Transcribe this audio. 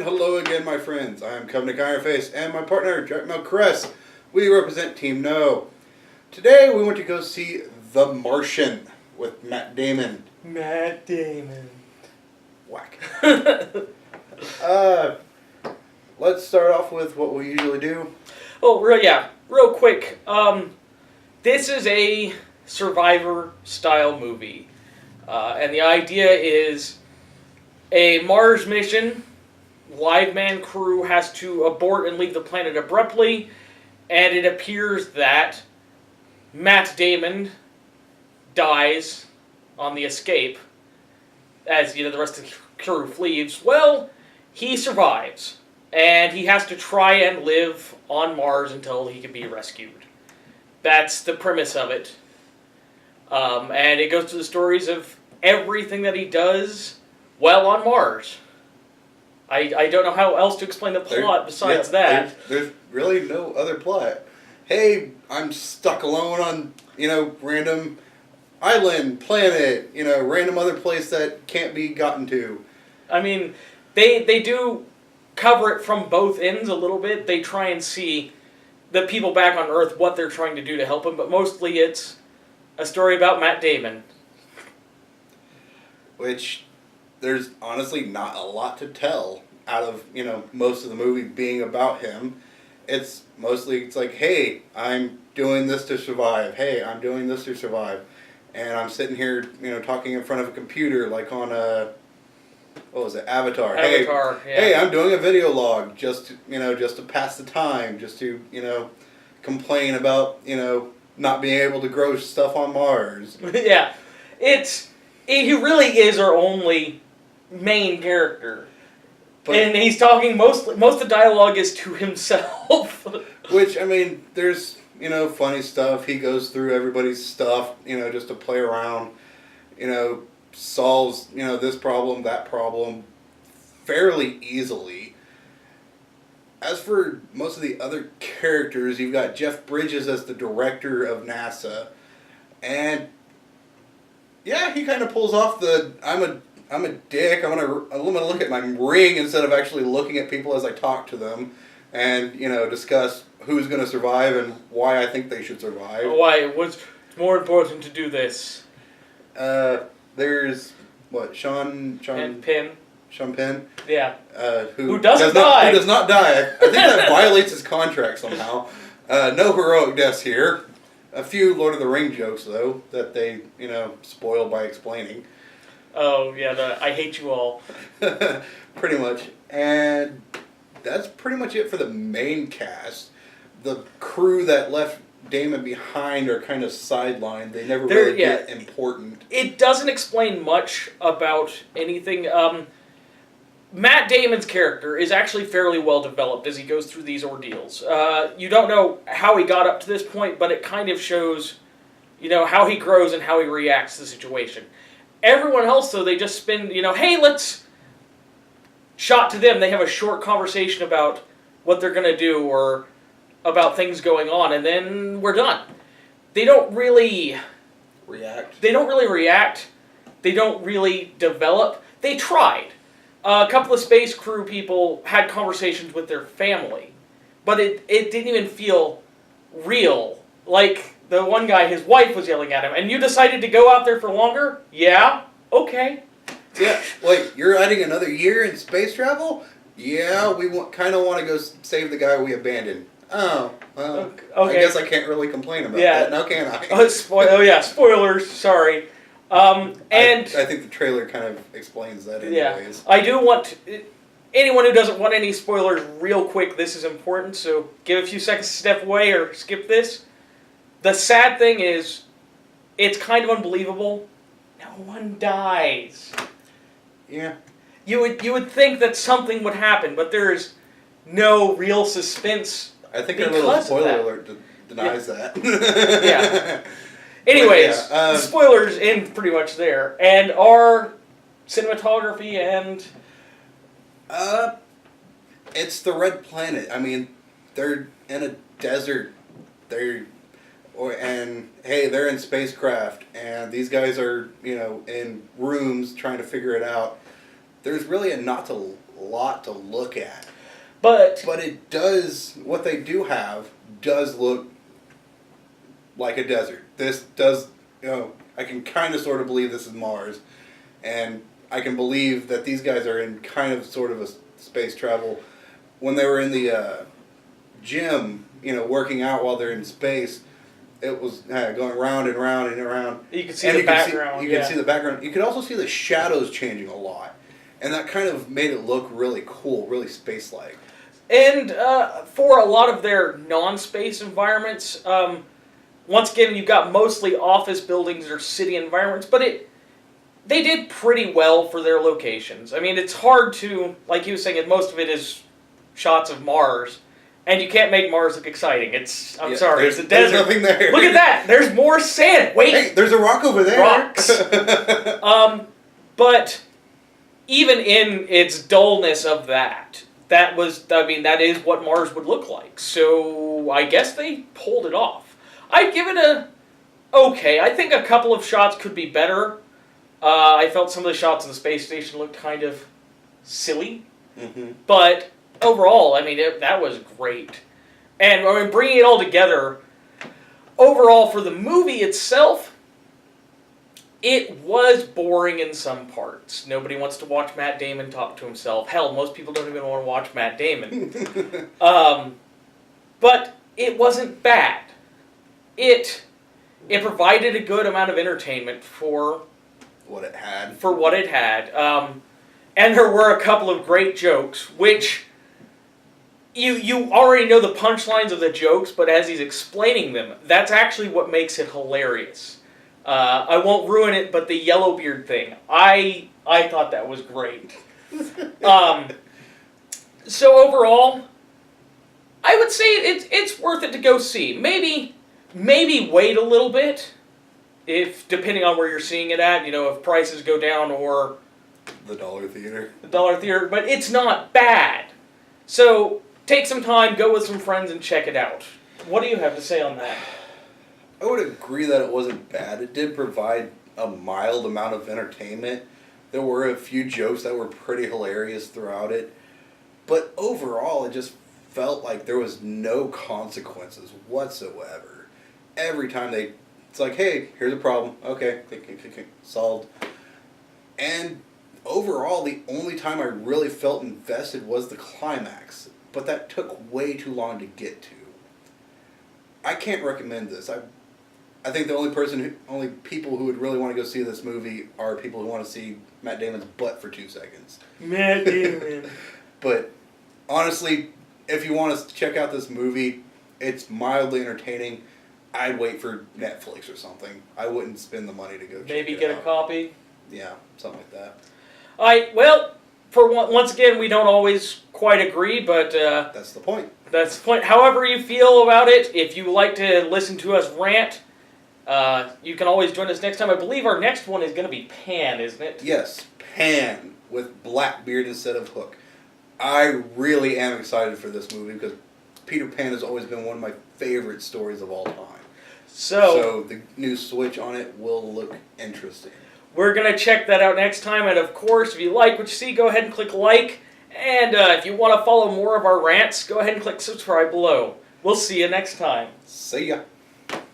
Hello again, my friends. I am Covenant Ironface, and my partner, Jack Cress. We represent Team No. Today, we want to go see The Martian with Matt Damon. Matt Damon. Whack. Let's start off with what we usually do. Oh, real quick. This is a Survivor-style movie, and the idea is a Mars mission. Live man crew has to abort and leave the planet abruptly, and it appears that Matt Damon dies on the escape as the rest of the crew flees. Well, he survives, and he has to try and live on Mars until he can be rescued. That's the premise of it. And it goes to the stories of everything that he does while on Mars. I don't know how else to explain the plot besides that. There's really no other plot. Hey, I'm stuck alone on, random island, planet, random other place that can't be gotten to. I mean, they do cover it from both ends a little bit. They try and see the people back on Earth, what they're trying to do to help him, but mostly it's a story about Matt Damon. Which, there's honestly not a lot to tell out of, most of the movie being about him. It's like, hey, I'm doing this to survive. Hey, I'm doing this to survive. And I'm sitting here, talking in front of a computer like on Avatar. Hey, I'm doing a video log just to pass the time, just to, complain about, not being able to grow stuff on Mars. Yeah. He really is our only main character. And he's talking most of the dialogue is to himself. Which, there's, funny stuff. He goes through everybody's stuff, just to play around, solves, this problem, that problem fairly easily. As for most of the other characters, you've got Jeff Bridges as the director of NASA. And yeah, he kind of pulls off the I'm a dick. I'm gonna look at my ring instead of actually looking at people as I talk to them, and discuss who's gonna survive and why I think they should survive. Why? What's more important to do this? There's Sean Penn. Sean Penn. Yeah. Who doesn't die. Who does not die. I think that violates his contract somehow. No heroic deaths here. A few Lord of the Ring jokes though that they spoil by explaining. Oh, yeah, I hate you all. Pretty much. And that's pretty much it for the main cast. The crew that left Damon behind are kind of sidelined. They never really get important. It doesn't explain much about anything. Matt Damon's character is actually fairly well developed as he goes through these ordeals. You don't know how he got up to this point, but it kind of shows, how he grows and how he reacts to the situation. Everyone else, though, they just spend, hey, let's shot to them. They have a short conversation about what they're going to do or about things going on, and then we're done. They don't really react. They don't really develop. They tried. A couple of space crew people had conversations with their family, but it didn't even feel real. Like, the one guy, his wife was yelling at him, and you decided to go out there for longer? Yeah? Okay. Yeah, wait, you're adding another year in space travel? Yeah, we kind of want to go save the guy we abandoned. Oh, well, okay. I guess I can't really complain about that, now can I? Spoilers, sorry. And I think the trailer kind of explains that anyways. Yeah, I do want anyone who doesn't want any spoilers, real quick, this is important, so give a few seconds to step away or skip this. The sad thing is, it's kind of unbelievable. No one dies. Yeah. You would think that something would happen, but there is no real suspense. I think our little spoiler alert denies that. Yeah. Anyways, spoilers end pretty much there. And our cinematography and... it's the Red Planet. They're in a desert. They're in spacecraft, and these guys are, in rooms trying to figure it out. There's really not a lot to look at. But it does, what they do have does look like a desert. This does, I can kind of sort of believe this is Mars, and I can believe that these guys are in kind of sort of a space travel. When they were in the gym, working out while they're in space, it was going round and round and around. You can see the background. You can see the background. You could also see the shadows changing a lot, and that kind of made it look really cool, really space-like. And for a lot of their non-space environments, once again, you've got mostly office buildings or city environments, but they did pretty well for their locations. I mean, it's hard to, like you were saying, most of it is shots of Mars, and you can't make Mars look exciting. I'm sorry, it's a desert. There's nothing there. Look at that. There's more sand. Wait. Hey, there's a rock over there. Rocks. But even in its dullness of that is what Mars would look like. So I guess they pulled it off. I'd give it okay. I think a couple of shots could be better. I felt some of the shots of the space station looked kind of silly. Mm-hmm. But overall, I mean, that was great. And I mean, bringing it all together, overall for the movie itself, it was boring in some parts. Nobody wants to watch Matt Damon talk to himself. Hell, most people don't even want to watch Matt Damon. But it wasn't bad. It provided a good amount of entertainment for what it had. And there were a couple of great jokes, which you already know the punchlines of the jokes, but as he's explaining them, that's actually what makes it hilarious. I won't ruin it, but the Yellowbeard thing, I thought that was great. So overall, I would say it's worth it to go see. Maybe wait a little bit, depending on where you're seeing it at. If prices go down or the dollar theater. But it's not bad. So take some time, go with some friends, and check it out. What do you have to say on that? I would agree that it wasn't bad. It did provide a mild amount of entertainment. There were a few jokes that were pretty hilarious throughout it. But overall, it just felt like there was no consequences whatsoever. Every time it's like, hey, here's a problem. Okay, solved. And overall, the only time I really felt invested was the climax. But that took way too long to get to. I can't recommend this. I think the only people who would really want to go see this movie are people who want to see Matt Damon's butt for 2 seconds. Matt Damon. But honestly, if you want to check out this movie, it's mildly entertaining. I'd wait for Netflix or something. I wouldn't spend the money to go check it out. Maybe get a copy? Yeah, something like that. Well, once again, we don't always quite agree, but that's the point. That's the point. However you feel about it, if you like to listen to us rant, you can always join us next time. I believe our next one is going to be Pan, isn't it? Yes, Pan with Blackbeard instead of Hook. I really am excited for this movie because Peter Pan has always been one of my favorite stories of all time. So the new switch on it will look interesting. We're going to check that out next time. And of course, if you like what you see, go ahead and click like. And if you want to follow more of our rants, go ahead and click subscribe below. We'll see you next time. See ya.